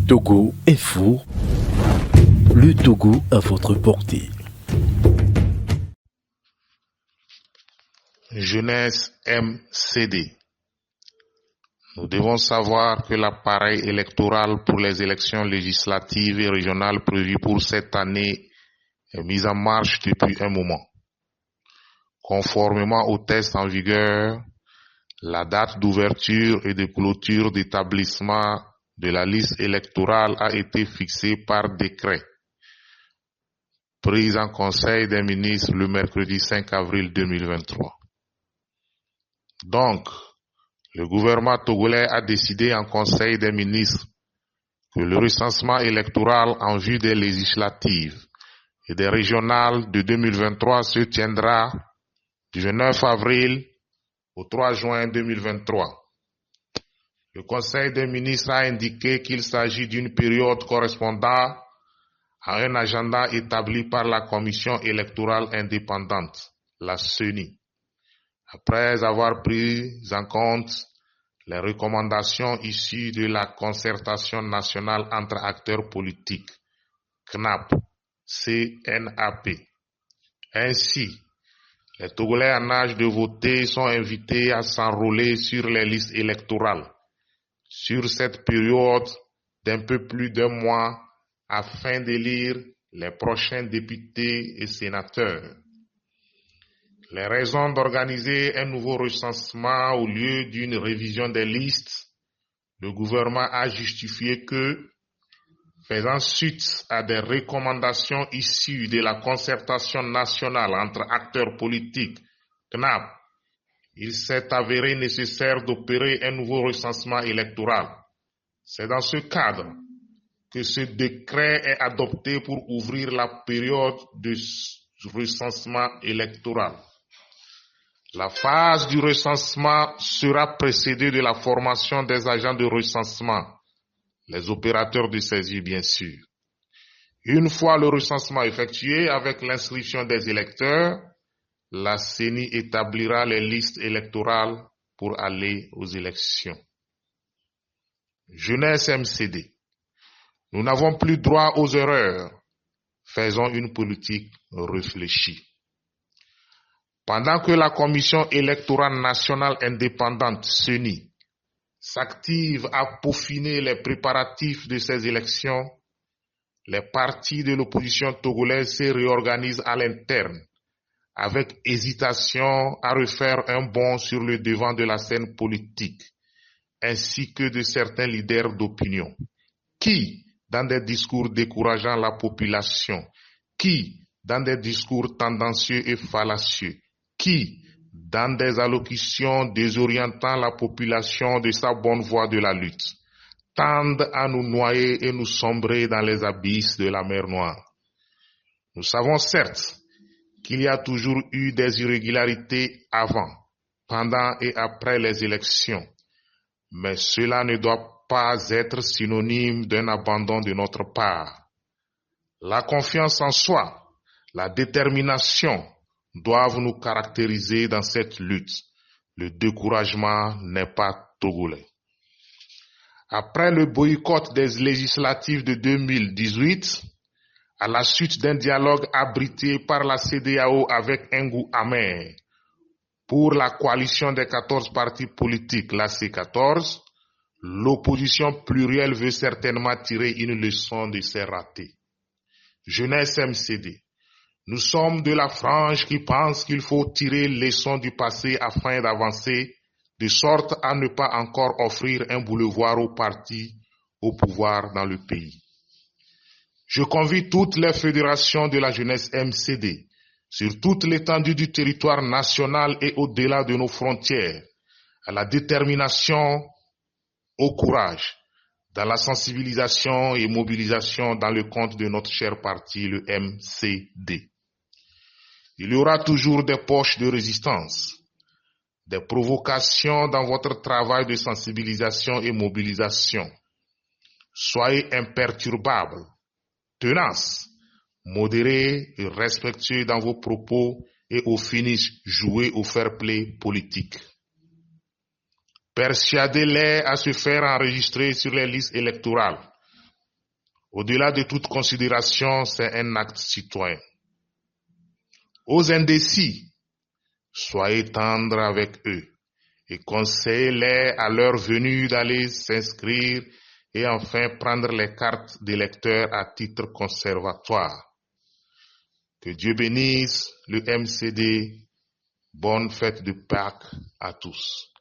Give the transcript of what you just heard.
Togo est fou. Le Togo à votre portée. Jeunesse MCD. Nous devons savoir que l'appareil électoral pour les élections législatives et régionales prévues pour cette année est mis en marche depuis un moment. Conformément aux tests en vigueur, la date d'ouverture et de clôture d'établissement de la liste électorale a été fixée par décret, prise en Conseil des ministres le mercredi 5 avril 2023. Donc, le gouvernement togolais a décidé en Conseil des ministres que le recensement électoral en vue des législatives et des régionales de 2023 se tiendra du 9 avril au 3 juin 2023. Le Conseil des ministres a indiqué qu'il s'agit d'une période correspondant à un agenda établi par la Commission électorale indépendante, la CENI, après avoir pris en compte les recommandations issues de la concertation nationale entre acteurs politiques, CNAP, CNAP. Ainsi, les Togolais en âge de voter sont invités à s'enrôler sur les listes électorales sur cette période d'un peu plus d'un mois afin d'élire les prochains députés et sénateurs. Les raisons d'organiser un nouveau recensement au lieu d'une révision des listes, le gouvernement a justifié que, faisant suite à des recommandations issues de la concertation nationale entre acteurs politiques, CNAP, il s'est avéré nécessaire d'opérer un nouveau recensement électoral. C'est dans ce cadre que ce décret est adopté pour ouvrir la période de recensement électoral. La phase du recensement sera précédée de la formation des agents de recensement, les opérateurs de saisie bien sûr. Une fois le recensement effectué avec l'inscription des électeurs, la CENI établira les listes électorales pour aller aux élections. Jeunesse MCD. Nous n'avons plus droit aux erreurs. Faisons une politique réfléchie. Pendant que la Commission électorale nationale indépendante, CENI, s'active à peaufiner les préparatifs de ces élections, les partis de l'opposition togolaise se réorganisent à l'interne, avec hésitation à refaire un bond sur le devant de la scène politique, ainsi que de certains leaders d'opinion, qui, dans des discours décourageant la population, qui, dans des discours tendancieux et fallacieux, qui, dans des allocutions désorientant la population de sa bonne voie de la lutte, tendent à nous noyer et nous sombrer dans les abysses de la mer Noire. Nous savons certes qu'il y a toujours eu des irrégularités avant, pendant et après les élections, mais cela ne doit pas être synonyme d'un abandon de notre part. La confiance en soi, la détermination doivent nous caractériser dans cette lutte. Le découragement n'est pas togolais. Après le boycott des législatives de 2018, à la suite d'un dialogue abrité par la CEDEAO avec un goût amer pour la coalition des 14 partis politiques, la C14, l'opposition plurielle veut certainement tirer une leçon de ses ratés. Jeunesse MCD. Nous sommes de la frange qui pense qu'il faut tirer leçon du passé afin d'avancer, de sorte à ne pas encore offrir un boulevard aux partis au pouvoir dans le pays. Je convie toutes les fédérations de la jeunesse MCD, sur toute l'étendue du territoire national et au-delà de nos frontières, à la détermination, au courage, dans la sensibilisation et mobilisation dans le compte de notre cher parti, le MCD. Il y aura toujours des poches de résistance, des provocations dans votre travail de sensibilisation et mobilisation. Soyez imperturbables, tenaces, modérés et respectueux dans vos propos et au finish jouez au fair play politique. Persuadez-les à se faire enregistrer sur les listes électorales Au-delà de toute considération, c'est un acte citoyen. Aux indécis, soyez tendres avec eux et conseillez-les à leur venue d'aller s'inscrire et enfin prendre les cartes d'électeurs à titre conservatoire. Que Dieu bénisse le MCD. Bonne fête de Pâques à tous.